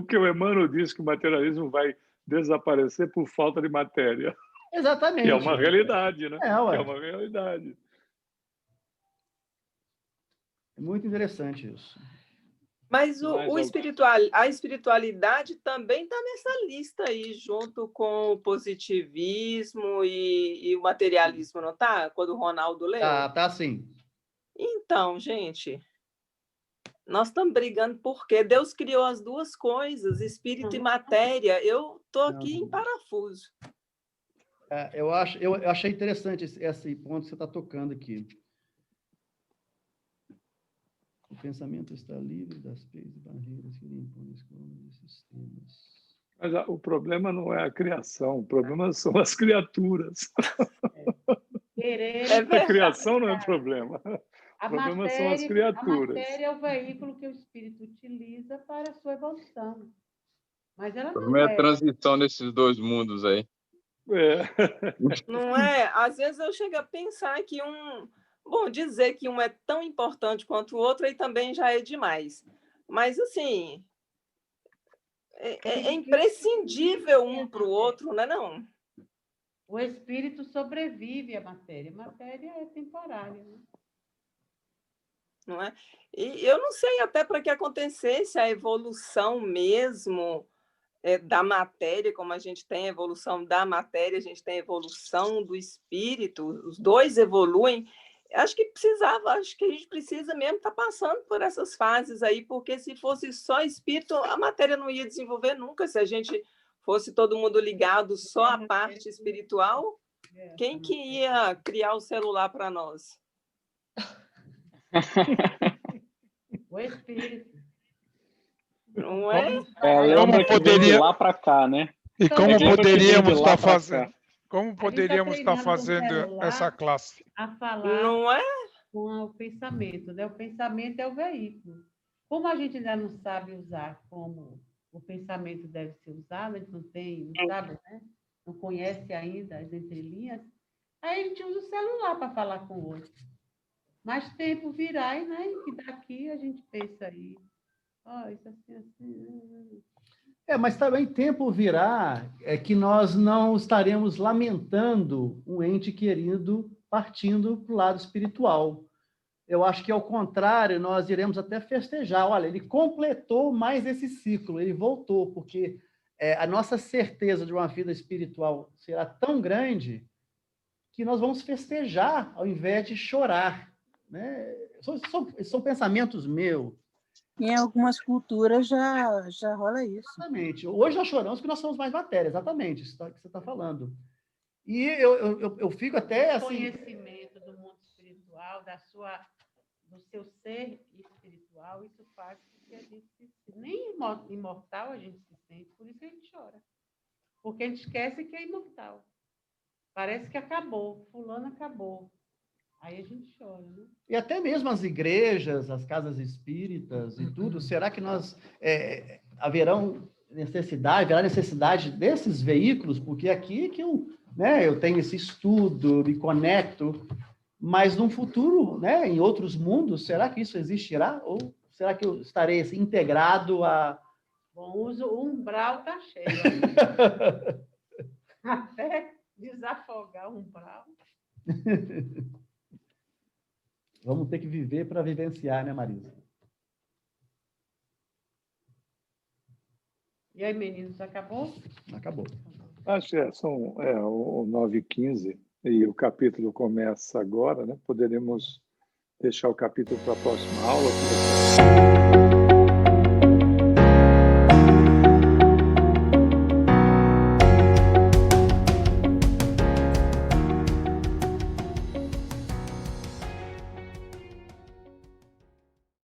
que o Emmanuel diz que o materialismo vai desaparecer por falta de matéria. Exatamente. Que é uma realidade, né? Ué. Que é uma realidade. É muito interessante isso. Mas a espiritualidade também está nessa lista aí, junto com o positivismo e o materialismo, não está? Quando o Ronaldo leu? Tá sim. Então, gente, nós estamos brigando porque Deus criou as duas coisas, espírito e matéria. Eu estou aqui em parafuso. Eu achei interessante esse ponto que você está tocando aqui. O pensamento está livre das peias e barreiras que lhe impõem escolas e sistemas. Mas o problema não é a criação, o problema são as criaturas. A criação não é o problema. O problema são as criaturas. A matéria é o veículo que o espírito utiliza para a sua evolução. Mas ela não é a transição desses dois mundos aí. Não é? Às vezes eu chego a pensar que Bom, dizer que um é tão importante quanto o outro aí também já é demais. Mas, assim, é imprescindível um para o outro, não é não? O espírito sobrevive à matéria. A matéria é temporária, né? Não é? E eu não sei até para que acontecesse a evolução mesmo da matéria, como a gente tem a evolução da matéria, a gente tem a evolução do espírito, os dois evoluem. Acho que a gente precisa mesmo estar passando por essas fases aí, porque se fosse só espírito, a matéria não ia desenvolver nunca. Se a gente fosse todo mundo ligado só à parte espiritual, quem que ia criar o celular para nós? O espírito. Não é? Lembra que vem de lá para cá, né? E como poderíamos estar fazendo? Cá. Como poderíamos estar fazendo essa classe? A falar Não é? com o pensamento, né? O pensamento é o veículo. Como a gente ainda não sabe usar como o pensamento deve ser usado, a gente não sabe, né? Não conhece ainda as entrelinhas, aí a gente usa o celular para falar com o outro. Mas tempo virá, né? E daqui a gente pensa aí, isso assim. Mas também tempo virá que nós não estaremos lamentando um ente querido partindo para o lado espiritual. Eu acho que, ao contrário, nós iremos até festejar. Olha, ele completou mais esse ciclo, ele voltou, porque a nossa certeza de uma vida espiritual será tão grande que nós vamos festejar ao invés de chorar. Né? São pensamentos meus. Em algumas culturas já rola isso. Exatamente. Hoje nós choramos porque nós somos mais matéria, exatamente, isso que você está falando. E eu fico até assim... Conhecimento do mundo espiritual, do seu ser espiritual, isso faz com que a gente nem imortal a gente se sente, por isso que a gente chora. Porque a gente esquece que é imortal. Parece que acabou, fulano acabou. Aí a gente chora, né? E até mesmo as igrejas, as casas espíritas e tudo, será que nós haverão necessidade, haverá necessidade desses veículos, porque aqui que eu tenho esse estudo, me conecto, mas num futuro, em outros mundos, será que isso existirá? Ou será que eu estarei assim, integrado a... Bom, o umbral está cheio. Até desafogar o umbral. Vamos ter que viver para vivenciar, né, Marisa? E aí, meninos, acabou? Acabou. Acho que são o 9h15 e o capítulo começa agora, né? Poderemos deixar o capítulo para a próxima aula.